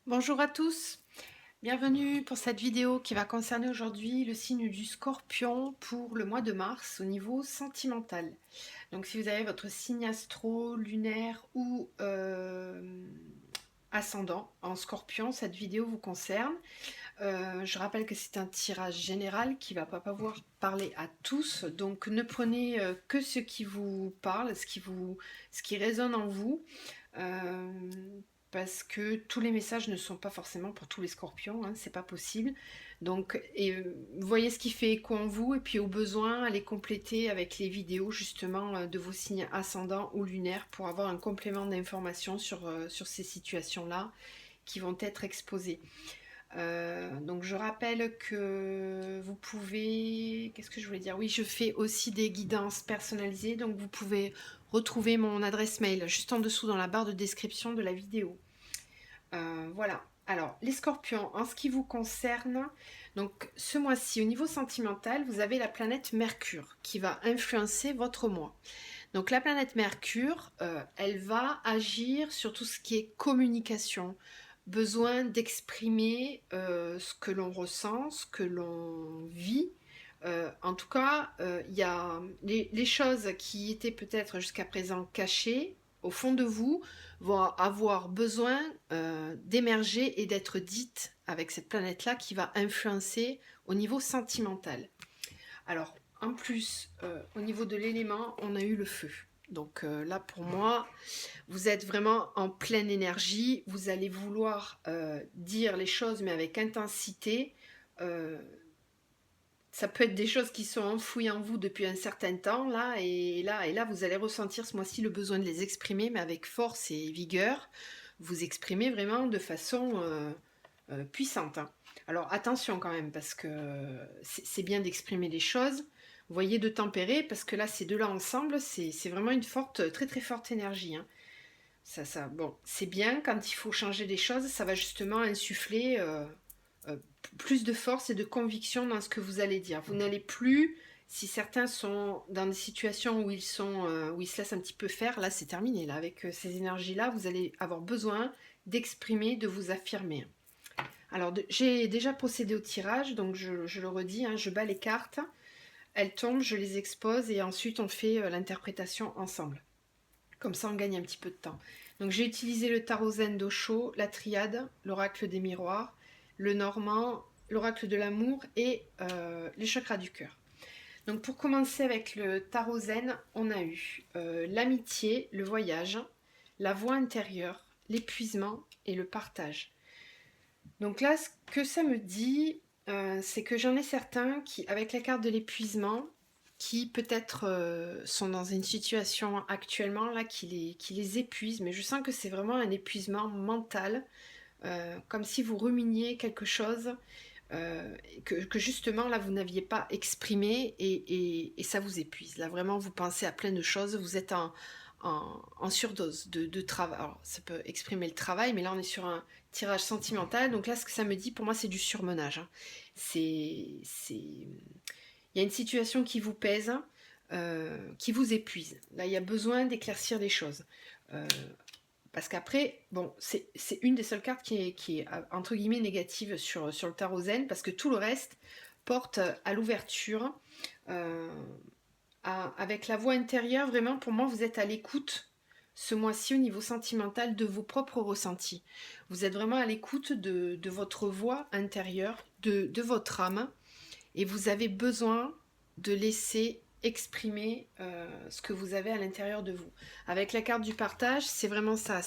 Bonjour à tous, bienvenue pour cette vidéo qui va concerner aujourd'hui le signe du Scorpion pour le mois de mars au niveau sentimental. Donc si vous avez votre signe astro, lunaire ou ascendant en Scorpion, cette vidéo vous concerne. Je rappelle que c'est un tirage général qui ne va pas pouvoir parler à tous, donc ne prenez que ce qui vous parle, ce qui résonne en vous. Euh, Parce que tous les messages ne sont pas forcément pour tous les scorpions, hein, c'est pas possible. Donc, voyez ce qui fait écho en vous, et puis au besoin, allez compléter avec les vidéos justement de vos signes ascendants ou lunaires pour avoir un complément d'information sur ces situations-là qui vont être exposées. Donc je rappelle que vous pouvez... Qu'est-ce que je voulais dire? Oui, je fais aussi des guidances personnalisées, donc vous pouvez retrouver mon adresse mail juste en dessous dans la barre de description de la vidéo. Voilà. Alors, les scorpions, en ce qui vous concerne, donc ce mois-ci, au niveau sentimental, vous avez la planète Mercure qui va influencer votre mois. Donc la planète Mercure, elle va agir sur tout ce qui est communication, besoin d'exprimer ce que l'on ressent, ce que l'on vit. En tout cas, il y a les choses qui étaient peut-être jusqu'à présent cachées au fond de vous vont avoir besoin d'émerger et d'être dites avec cette planète-là qui va influencer au niveau sentimental. Alors, en plus, au niveau de l'élément, on a eu le feu. Donc là, pour moi, vous êtes vraiment en pleine énergie. Vous allez vouloir dire les choses, mais avec intensité. Euh, Ça peut être des choses qui sont enfouies en vous depuis un certain temps, là, vous allez ressentir ce mois-ci le besoin de les exprimer, mais avec force et vigueur. Vous exprimez vraiment de façon puissante, hein. Alors attention quand même, parce que c'est bien d'exprimer les choses. Vous voyez, de tempérer, parce que là, ces deux-là ensemble, c'est vraiment une forte, très très forte énergie, hein. Bon, c'est bien quand il faut changer des choses, ça va justement insuffler euh, plus de force et de conviction dans ce que vous allez dire. Vous n'allez plus, si certains sont dans des situations où où ils se laissent un petit peu faire, là c'est terminé. Là, avec ces énergies-là, vous allez avoir besoin d'exprimer, de vous affirmer. Alors, j'ai déjà procédé au tirage, donc je le redis, hein, je bats les cartes, elles tombent, je les expose et ensuite on fait l'interprétation ensemble. Comme ça, on gagne un petit peu de temps. Donc, j'ai utilisé le tarot zen d'Osho, la triade, l'oracle des miroirs, le normand, l'oracle de l'amour et les chakras du cœur. Donc, pour commencer avec le tarot zen, on a eu l'amitié, le voyage, la voix intérieure, l'épuisement et le partage. Donc là, ce que ça me dit, c'est que j'en ai certains qui, avec la carte de l'épuisement, qui peut-être sont dans une situation actuellement là qui les épuise, mais je sens que c'est vraiment un épuisement mental, comme si vous ruminiez quelque chose que justement là vous n'aviez pas exprimé et ça vous épuise. Là vraiment vous pensez à plein de choses, vous êtes en surdose de travail. Alors ça peut exprimer le travail, mais là on est sur un tirage sentimental, donc là ce que ça me dit pour moi c'est du surmenage, hein. Il y a une situation qui vous pèse, qui vous épuise. Là il y a besoin d'éclaircir des choses. Euh, Parce qu'après, bon, c'est une des seules cartes qui est entre guillemets négative sur le tarot zen, parce que tout le reste porte à l'ouverture, euh, avec la voix intérieure. Vraiment, pour moi, vous êtes à l'écoute ce mois-ci au niveau sentimental de vos propres ressentis. Vous êtes vraiment à l'écoute de votre voix intérieure, de votre âme, et vous avez besoin de laisser exprimer ce que vous avez à l'intérieur de vous. Avec la carte du partage, c'est vraiment ça.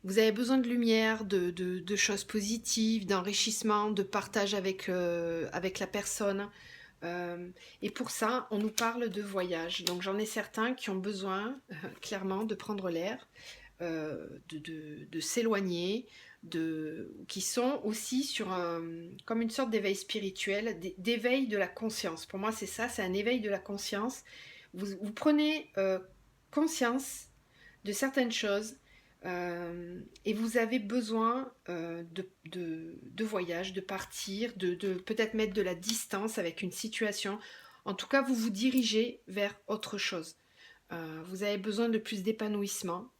Vous avez besoin de lumière, de choses positives, d'enrichissement, de partage avec la personne. Et pour ça, on nous parle de voyage. Donc j'en ai certains qui ont besoin, clairement, de prendre l'air, de s'éloigner, qui sont aussi comme une sorte d'éveil spirituel, d'éveil de la conscience. Pour moi, c'est ça, c'est un éveil de la conscience. Vous prenez conscience de certaines choses et vous avez besoin de voyage, de partir, de peut-être mettre de la distance avec une situation. En tout cas, vous vous dirigez vers autre chose. Vous avez besoin de plus d'épanouissement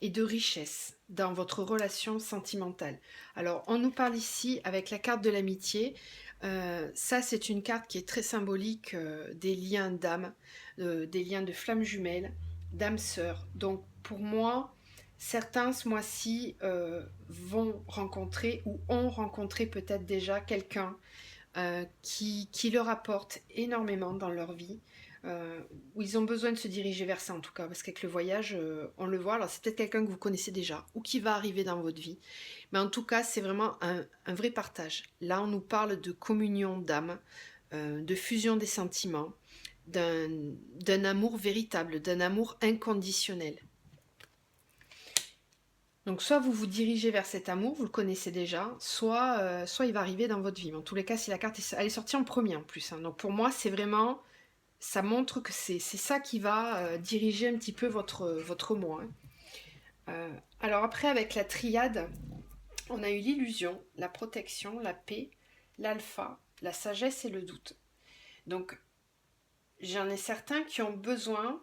et de richesse. dans votre relation sentimentale. Alors, on nous parle ici avec la carte de l'amitié. Ça, c'est une carte qui est très symbolique des liens d'âme, des liens de flammes jumelles, d'âmes sœurs. Donc, pour moi, certains, ce mois-ci, vont rencontrer ou ont rencontré peut-être déjà quelqu'un qui leur apporte énormément dans leur vie, où ils ont besoin de se diriger vers ça en tout cas, parce qu'avec le voyage, on le voit, alors c'est peut-être quelqu'un que vous connaissez déjà, ou qui va arriver dans votre vie, mais en tout cas c'est vraiment un vrai partage. Là on nous parle de communion d'âme, de fusion des sentiments, d'un amour véritable, d'un amour inconditionnel. Donc soit vous vous dirigez vers cet amour, vous le connaissez déjà, soit il va arriver dans votre vie. Mais en tous les cas, si la carte elle est sortie en premier en plus, hein. Donc pour moi, c'est vraiment, ça montre que c'est ça qui va diriger un petit peu votre mois, hein. Alors après, avec la triade, on a eu l'illusion, la protection, la paix, l'alpha, la sagesse et le doute. Donc j'en ai certains qui ont besoin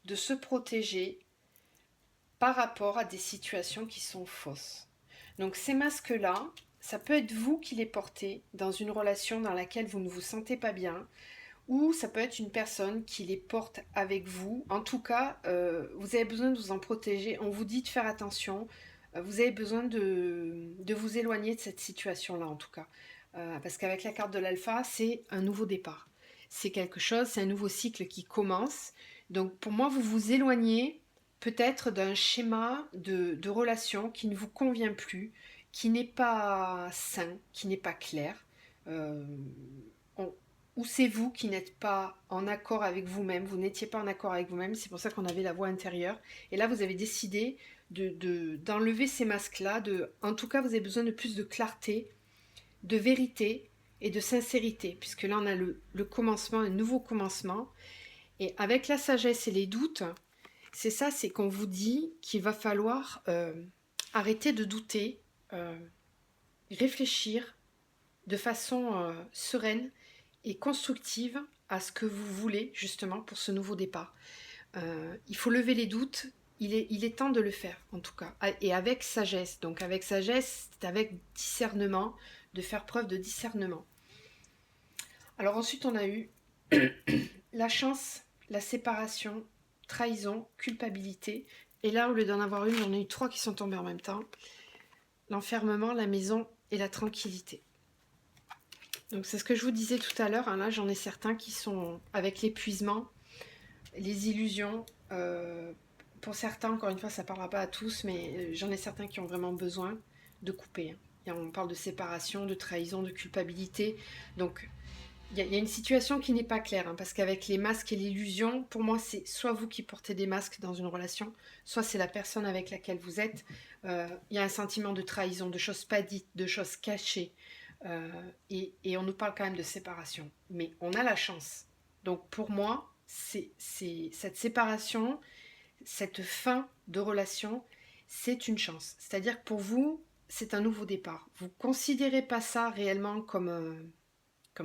de se protéger par rapport à des situations qui sont fausses. Donc ces masques-là, ça peut être vous qui les portez dans une relation dans laquelle vous ne vous sentez pas bien, ou ça peut être une personne qui les porte avec vous. En tout cas, vous avez besoin de vous en protéger. On vous dit de faire attention. Vous avez besoin de vous éloigner de cette situation-là, en tout cas. Parce qu'avec la carte de l'alpha, c'est un nouveau départ. C'est quelque chose, c'est un nouveau cycle qui commence. Donc pour moi, vous vous éloignez peut-être d'un schéma de relation qui ne vous convient plus, qui n'est pas sain, qui n'est pas clair. Euh, on- ou c'est vous qui n'êtes pas en accord avec vous-même, vous n'étiez pas en accord avec vous-même, c'est pour ça qu'on avait la voix intérieure. Et là, vous avez décidé d'enlever ces masques-là. En tout cas, vous avez besoin de plus de clarté, de vérité et de sincérité, puisque là, on a le commencement, un nouveau commencement. Et avec la sagesse et les doutes, c'est ça, c'est qu'on vous dit qu'il va falloir arrêter de douter, euh, réfléchir de façon sereine et constructive à ce que vous voulez justement pour ce nouveau départ. Il faut lever les doutes, il est temps de le faire en tout cas, et avec sagesse. Donc avec sagesse, c'est avec discernement, de faire preuve de discernement. Alors ensuite on a eu la chance, la séparation, trahison, culpabilité. Et là, au lieu d'en avoir une, j'en ai eu 3 qui sont tombées en même temps. L'enfermement, la maison et la tranquillité. Donc c'est ce que je vous disais tout à l'heure, hein. Là, j'en ai certains qui sont avec l'épuisement, les illusions. Pour certains, encore une fois, ça ne parlera pas à tous, mais j'en ai certains qui ont vraiment besoin de couper, hein. Et on parle de séparation, de trahison, de culpabilité. Donc il y a une situation qui n'est pas claire, hein, parce qu'avec les masques et l'illusion, pour moi, c'est soit vous qui portez des masques dans une relation, soit c'est la personne avec laquelle vous êtes. Il y a un sentiment de trahison, de choses pas dites, de choses cachées. Et on nous parle quand même de séparation. Mais on a la chance. Donc pour moi, c'est cette séparation, cette fin de relation, c'est une chance. C'est-à-dire que pour vous, c'est un nouveau départ. Vous ne considérez pas ça réellement comme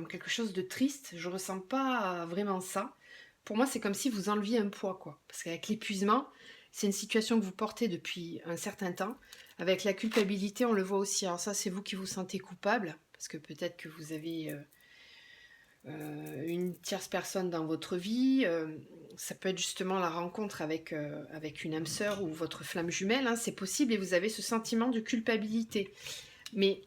quelque chose de triste. Je ressens pas vraiment ça. Pour moi, c'est comme si vous enleviez un poids, quoi. Parce qu'avec l'épuisement, c'est une situation que vous portez depuis un certain temps. Avec la culpabilité, on le voit aussi. Alors ça, c'est vous qui vous sentez coupable, parce que peut-être que vous avez une tierce personne dans votre vie. Ça peut être justement la rencontre avec une âme sœur ou votre flamme jumelle, hein, c'est possible, et vous avez ce sentiment de culpabilité. Mais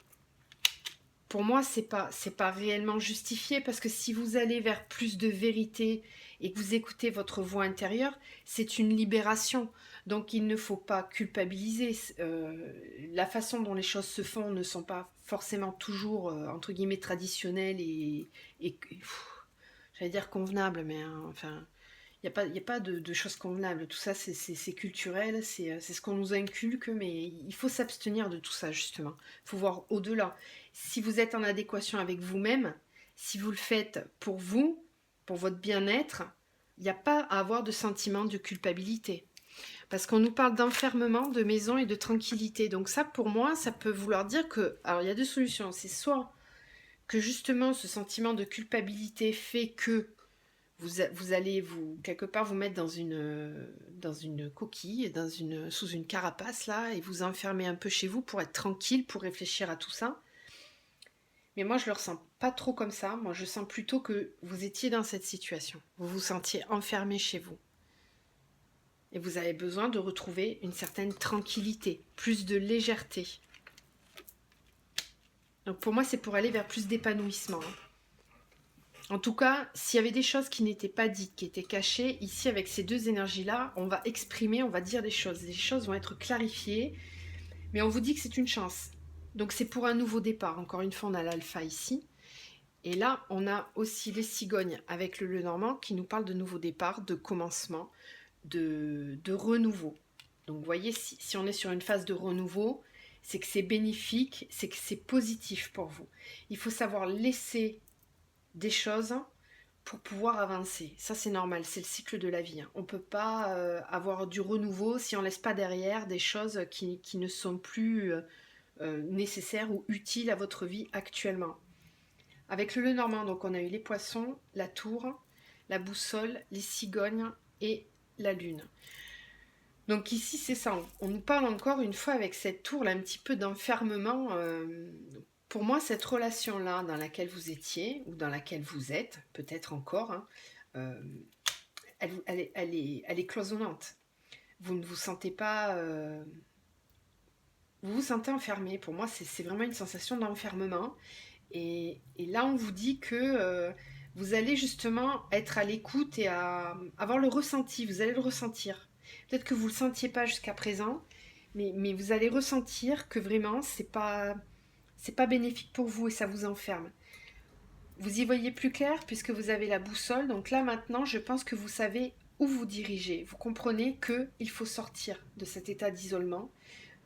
pour moi, c'est pas réellement justifié, parce que si vous allez vers plus de vérité et que vous écoutez votre voix intérieure, c'est une libération. Donc il ne faut pas culpabiliser. La façon dont les choses se font ne sont pas forcément toujours entre guillemets traditionnelles et j'allais dire convenables, mais hein, enfin il y a pas de choses convenables. Tout ça, c'est culturel, c'est ce qu'on nous inculque, mais il faut s'abstenir de tout ça, justement. Il faut voir au-delà. Si vous êtes en adéquation avec vous-même, si vous le faites pour vous, pour votre bien-être, il n'y a pas à avoir de sentiment de culpabilité. Parce qu'on nous parle d'enfermement, de maison et de tranquillité. Donc ça, pour moi, ça peut vouloir dire que... Alors, il y a deux solutions. C'est soit que justement, ce sentiment de culpabilité fait que Vous allez quelque part vous mettre dans une coquille, sous une carapace là, et vous enfermer un peu chez vous pour être tranquille, pour réfléchir à tout ça. Mais moi, je le ressens pas trop comme ça. Moi, je sens plutôt que vous étiez dans cette situation. Vous vous sentiez enfermé chez vous. Et vous avez besoin de retrouver une certaine tranquillité, plus de légèreté. Donc pour moi, c'est pour aller vers plus d'épanouissement. En tout cas, s'il y avait des choses qui n'étaient pas dites, qui étaient cachées, ici avec ces deux énergies-là, on va exprimer, on va dire des choses. Les choses vont être clarifiées, mais on vous dit que c'est une chance. Donc c'est pour un nouveau départ. Encore une fois, on a l'alpha ici. Et là, on a aussi les cigognes avec le Lenormand qui nous parle de nouveau départ, de commencement, de renouveau. Donc vous voyez, si on est sur une phase de renouveau, c'est que c'est bénéfique, c'est que c'est positif pour vous. Il faut savoir laisser des choses pour pouvoir avancer. Ça, c'est normal, c'est le cycle de la vie. On ne peut pas avoir du renouveau si on ne laisse pas derrière des choses qui ne sont plus nécessaires ou utiles à votre vie actuellement. Avec le Lenormand, donc on a eu les poissons, la tour, la boussole, les cigognes et la lune. Donc ici, c'est ça. On nous parle encore une fois avec cette tour là un petit peu d'enfermement. Pour moi, cette relation-là dans laquelle vous étiez, ou dans laquelle vous êtes, peut-être encore, hein, elle est cloisonnante. Vous ne vous sentez pas... vous vous sentez enfermé. Pour moi, c'est vraiment une sensation d'enfermement. Et là, on vous dit que vous allez justement être à l'écoute et avoir le ressenti. Vous allez le ressentir. Peut-être que vous ne le sentiez pas jusqu'à présent, mais vous allez ressentir que vraiment, c'est pas bénéfique pour vous et ça vous enferme. Vous y voyez plus clair puisque vous avez la boussole. Donc là, maintenant, je pense que vous savez où vous dirigez. Vous comprenez qu'il faut sortir de cet état d'isolement,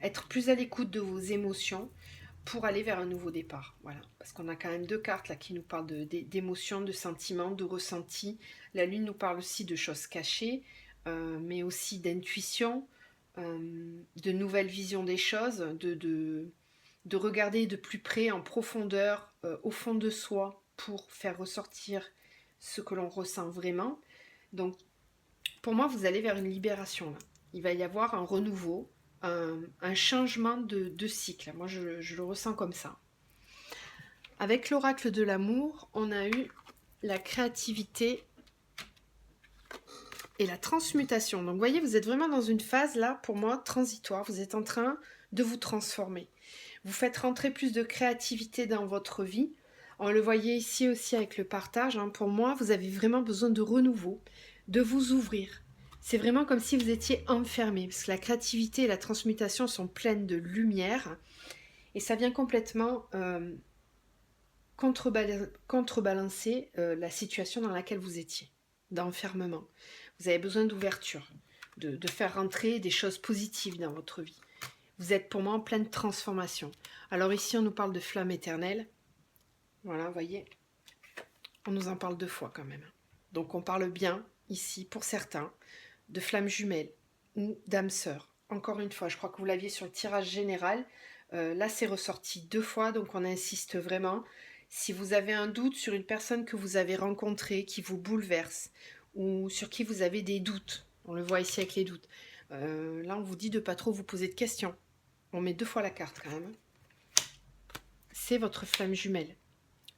être plus à l'écoute de vos émotions, pour aller vers un nouveau départ. Voilà. Parce qu'on a quand même deux cartes là qui nous parlent d'émotions, de sentiments, de ressentis. La lune nous parle aussi de choses cachées, mais aussi d'intuition, de nouvelles visions des choses, de regarder de plus près, en profondeur, au fond de soi, pour faire ressortir ce que l'on ressent vraiment. Donc, pour moi, vous allez vers une libération là. Il va y avoir un renouveau, un changement de cycle. Moi, je le ressens comme ça. Avec l'oracle de l'amour, on a eu la créativité et la transmutation. Donc, vous voyez, vous êtes vraiment dans une phase, là, pour moi, transitoire. Vous êtes en train de vous transformer. Vous faites rentrer plus de créativité dans votre vie. On le voyait ici aussi avec le partage. Hein. Pour moi, vous avez vraiment besoin de renouveau, de vous ouvrir. C'est vraiment comme si vous étiez enfermé, parce que la créativité et la transmutation sont pleines de lumière, et ça vient complètement contrebalancer la situation dans laquelle vous étiez, d'enfermement. Vous avez besoin d'ouverture, de faire rentrer des choses positives dans votre vie. Vous êtes pour moi en pleine transformation. Alors ici, on nous parle de flamme éternelle. Voilà, vous voyez, on nous en parle deux fois quand même. Donc on parle bien, ici, pour certains, de flammes jumelles ou d'âmes sœurs. Encore une fois, je crois que vous l'aviez sur le tirage général. Là, c'est ressorti deux fois, donc on insiste vraiment. Si vous avez un doute sur une personne que vous avez rencontrée, qui vous bouleverse, ou sur qui vous avez des doutes, on le voit ici avec les doutes, là, on vous dit de pas trop vous poser de questions. On met deux fois la carte quand même. C'est votre flamme jumelle.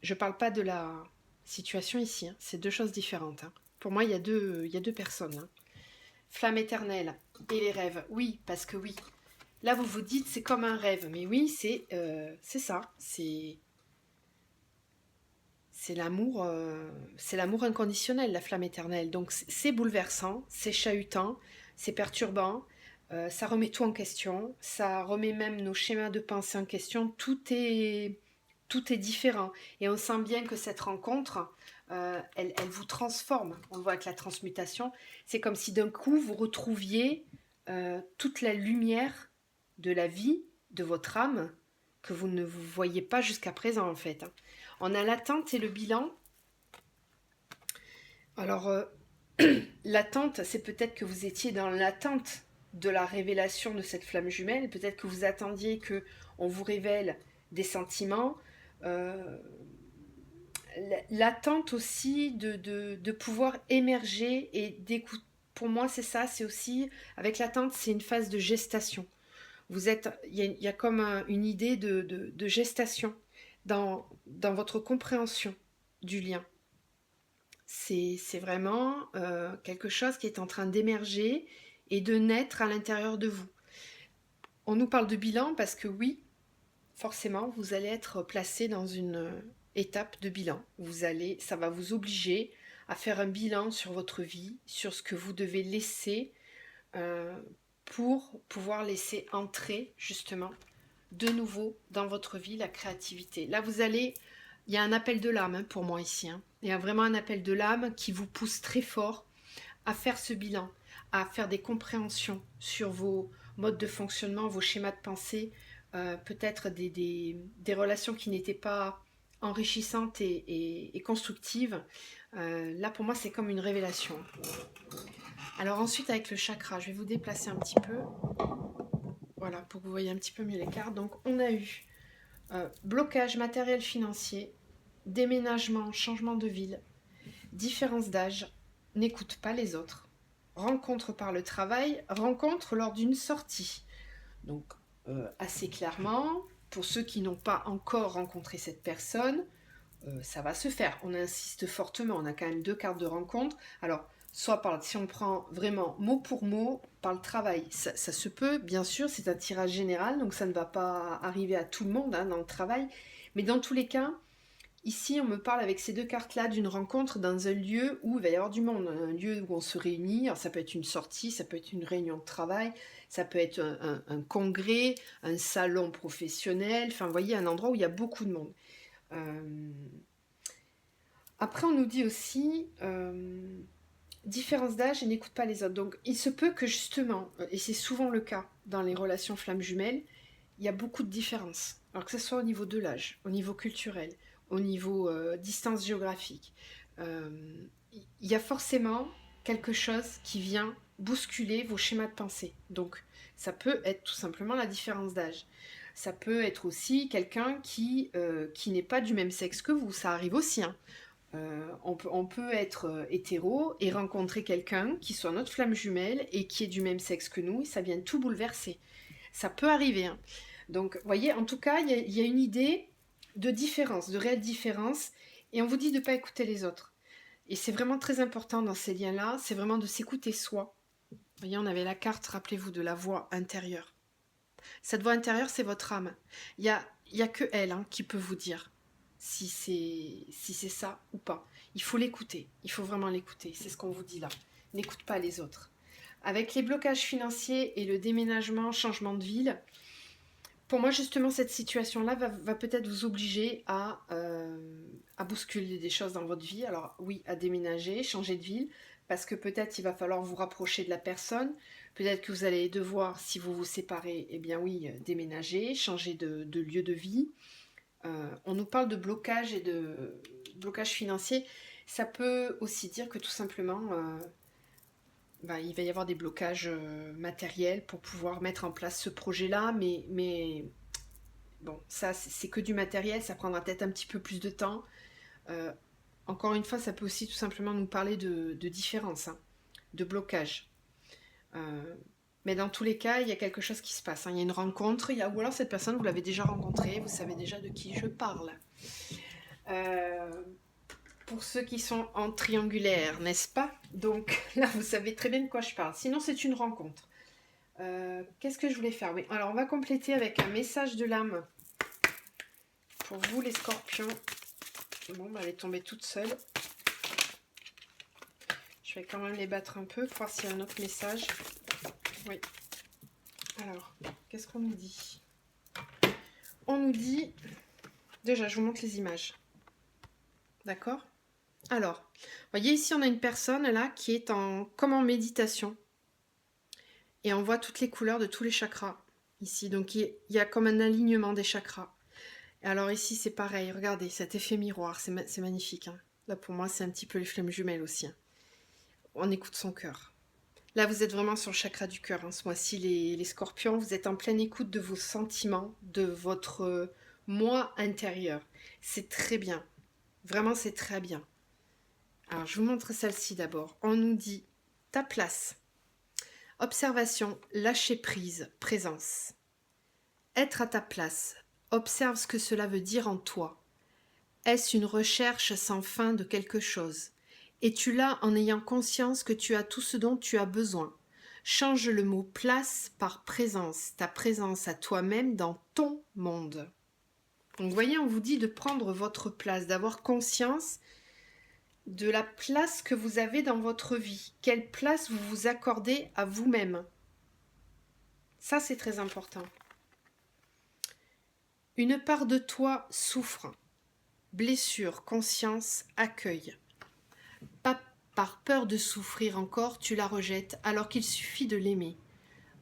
Je ne parle pas de la situation ici, hein. C'est deux choses différentes. Hein. Pour moi, il y a deux personnes. Hein. Flamme éternelle et les rêves. Oui, parce que oui. Là, vous vous dites, c'est comme un rêve. Mais oui, c'est ça. C'est l'amour inconditionnel, la flamme éternelle. Donc, c'est bouleversant, c'est chahutant, c'est perturbant. Ça remet tout en question. Ça remet même nos schémas de pensée en question. Tout est différent. Et on sent bien que cette rencontre, elle vous transforme. On le voit avec la transmutation. C'est comme si d'un coup, vous retrouviez toute la lumière de la vie, de votre âme, que vous ne vous voyez pas jusqu'à présent, en fait. On a l'attente et le bilan. Alors, l'attente, c'est peut-être que vous étiez dans l'attente de la révélation de cette flamme jumelle. Peut-être que vous attendiez qu'on vous révèle des sentiments, l'attente aussi de pouvoir émerger et d'écouter. Pour moi, c'est ça, c'est aussi, avec l'attente, c'est une phase de gestation. Il y a comme une idée de gestation dans votre compréhension du lien. C'est vraiment quelque chose qui est en train d'émerger et de naître à l'intérieur de vous. On nous parle de bilan parce que oui, forcément, vous allez être placé dans une étape de bilan. Ça va vous obliger à faire un bilan sur votre vie, sur ce que vous devez laisser euh, pour pouvoir laisser entrer justement de nouveau dans votre vie la créativité. Là, il y a un appel de l'âme pour moi ici. Il y a vraiment un appel de l'âme qui vous pousse très fort à faire ce bilan, à faire des compréhensions sur vos modes de fonctionnement, vos schémas de pensée, peut-être des relations qui n'étaient pas enrichissantes et constructives. Là, pour moi, c'est comme une révélation. Alors ensuite, avec le chakra, je vais vous déplacer un petit peu. Voilà, pour que vous voyez un petit peu mieux les cartes. Donc, on a eu blocage matériel financier, déménagement, changement de ville, différence d'âge, n'écoute pas les autres, rencontre par le travail, rencontre lors d'une sortie. Donc, assez clairement, pour ceux qui n'ont pas encore rencontré cette personne, ça va se faire. On insiste fortement, on a quand même 2 cartes de rencontre. Alors, si on prend vraiment mot pour mot, par le travail, ça se peut, bien sûr, c'est un tirage général, donc ça ne va pas arriver à tout le monde dans le travail. Mais dans tous les cas, ici, on me parle avec ces 2 cartes-là d'une rencontre dans un lieu où il va y avoir du monde, un lieu où on se réunit. Alors, ça peut être une sortie, ça peut être une réunion de travail, ça peut être un congrès, un salon professionnel, enfin, vous voyez, un endroit où il y a beaucoup de monde. Après, on nous dit aussi différence d'âge et n'écoute pas les autres. Donc, il se peut que justement, et c'est souvent le cas dans les relations flammes jumelles, il y a beaucoup de différences. Alors que ce soit au niveau de l'âge, au niveau culturel, au niveau distance géographique. Il y a forcément quelque chose qui vient bousculer vos schémas de pensée. Donc, ça peut être tout simplement la différence d'âge. Ça peut être aussi quelqu'un qui n'est pas du même sexe que vous. Ça arrive aussi. On peut être hétéro et rencontrer quelqu'un qui soit notre flamme jumelle et qui est du même sexe que nous, et ça vient tout bouleverser. Ça peut arriver. Donc, vous voyez, en tout cas, il y a une idée de différence, de réelle différence, et on vous dit de ne pas écouter les autres. Et c'est vraiment très important dans ces liens-là, c'est vraiment de s'écouter soi. Vous voyez, on avait la carte, rappelez-vous, de la voix intérieure. Cette voix intérieure, c'est votre âme. Il y a que elle qui peut vous dire si c'est ça ou pas. Il faut l'écouter, il faut vraiment l'écouter, c'est ce qu'on vous dit là. N'écoute pas les autres. Avec les blocages financiers et le déménagement, changement de ville, pour moi justement cette situation-là va peut-être vous obliger à bousculer des choses dans votre vie. Alors oui, à déménager, changer de ville, parce que peut-être il va falloir vous rapprocher de la personne, peut-être que vous allez devoir, si vous vous séparez, eh bien oui, déménager, changer de lieu de vie. On nous parle de blocage et de blocage financier. Ça peut aussi dire que tout simplement, il va y avoir des blocages matériels pour pouvoir mettre en place ce projet-là, mais bon, ça c'est que du matériel, ça prendra peut-être un petit peu plus de temps. Euh, Encore une fois, ça peut aussi tout simplement nous parler de différence, de blocage. Mais dans tous les cas, il y a quelque chose qui se passe. Il y a une rencontre, ou alors cette personne, vous l'avez déjà rencontrée, vous savez déjà de qui je parle. Pour ceux qui sont en triangulaire, n'est-ce pas? Donc là, vous savez très bien de quoi je parle. Sinon, c'est une rencontre. Qu'est-ce que je voulais faire? Oui, alors on va compléter avec un message de l'âme pour vous, les scorpions. Bon, elle est tombée toute seule. Je vais quand même les battre un peu pour voir s'il y a un autre message. Oui. Alors, qu'est-ce qu'on nous dit? On nous dit... Déjà, je vous montre les images. D'accord? Alors, vous voyez ici, on a une personne là qui est comme en méditation. Et on voit toutes les couleurs de tous les chakras ici. Donc, il y a comme un alignement des chakras. Et alors ici, c'est pareil. Regardez, cet effet miroir, c'est magnifique. Là, pour moi, c'est un petit peu les flammes jumelles aussi. On écoute son cœur. Là, vous êtes vraiment sur le chakra du cœur. Ce mois-ci, les scorpions, vous êtes en pleine écoute de vos sentiments, de votre moi intérieur. C'est très bien. Vraiment, c'est très bien. Alors, je vous montre celle-ci d'abord. On nous dit ta place. Observation, lâcher prise, présence. Être à ta place. Observe ce que cela veut dire en toi. Est-ce une recherche sans fin de quelque chose? Es-tu là en ayant conscience que tu as tout ce dont tu as besoin? Change le mot place par présence, ta présence à toi-même dans ton monde. Donc, vous voyez, on vous dit de prendre votre place, d'avoir conscience de la place que vous avez dans votre vie. Quelle place vous vous accordez à vous-même. Ça, c'est très important. Une part de toi souffre. Blessure, conscience, accueil. Pas par peur de souffrir encore, tu la rejettes alors qu'il suffit de l'aimer.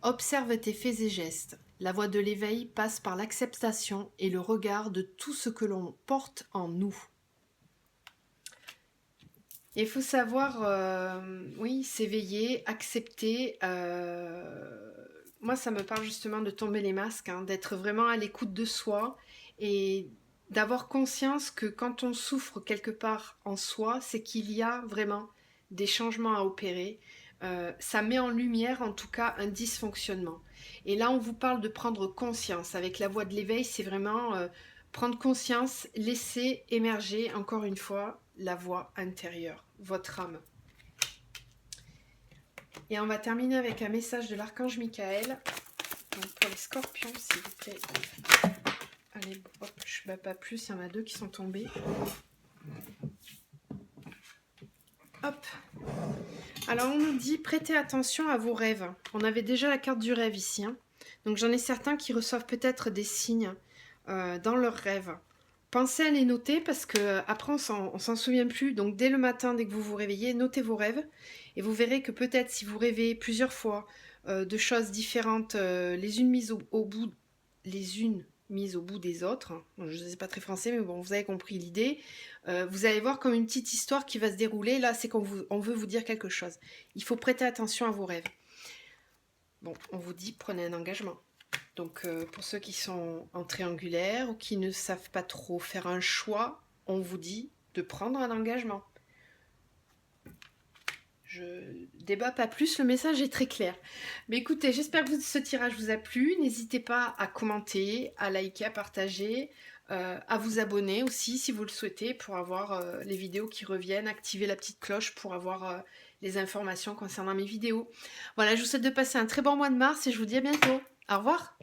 Observe tes faits et gestes. La voie de l'éveil passe par l'acceptation et le regard de tout ce que l'on porte en nous. Il faut savoir, oui, s'éveiller, accepter. Moi, ça me parle justement de tomber les masques, hein, d'être vraiment à l'écoute de soi et d'avoir conscience que quand on souffre quelque part en soi, c'est qu'il y a vraiment des changements à opérer. Ça met en lumière, en tout cas, un dysfonctionnement. Et là, on vous parle de prendre conscience. Avec la voie de l'éveil, c'est vraiment prendre conscience, laisser émerger, encore une fois, la voix intérieure, votre âme. Et on va terminer avec un message de l'archange Michael. Donc pour les scorpions, s'il vous plaît. Allez, hop, je ne bats pas plus, il y en a 2 qui sont tombés. Hop. Alors on nous dit, prêtez attention à vos rêves. On avait déjà la carte du rêve ici. Hein. Donc j'en ai certains qui reçoivent peut-être des signes dans leurs rêves. Pensez à les noter parce que après on s'en souvient plus. Donc dès le matin, dès que vous vous réveillez, notez vos rêves et vous verrez que peut-être si vous rêvez plusieurs fois de choses différentes, les unes mises au bout des autres. Je ne sais pas très français, mais bon, vous avez compris l'idée. Vous allez voir comme une petite histoire qui va se dérouler. Là, c'est qu'on on veut vous dire quelque chose. Il faut prêter attention à vos rêves. Bon, on vous dit prenez un engagement. Donc pour ceux qui sont en triangulaire ou qui ne savent pas trop faire un choix, on vous dit de prendre un engagement. Je débat pas plus, le message est très clair. Mais écoutez, j'espère que ce tirage vous a plu. N'hésitez pas à commenter, à liker, à partager, à vous abonner aussi si vous le souhaitez pour avoir les vidéos qui reviennent, activer la petite cloche pour avoir les informations concernant mes vidéos. Voilà, je vous souhaite de passer un très bon mois de mars et je vous dis à bientôt. Au revoir.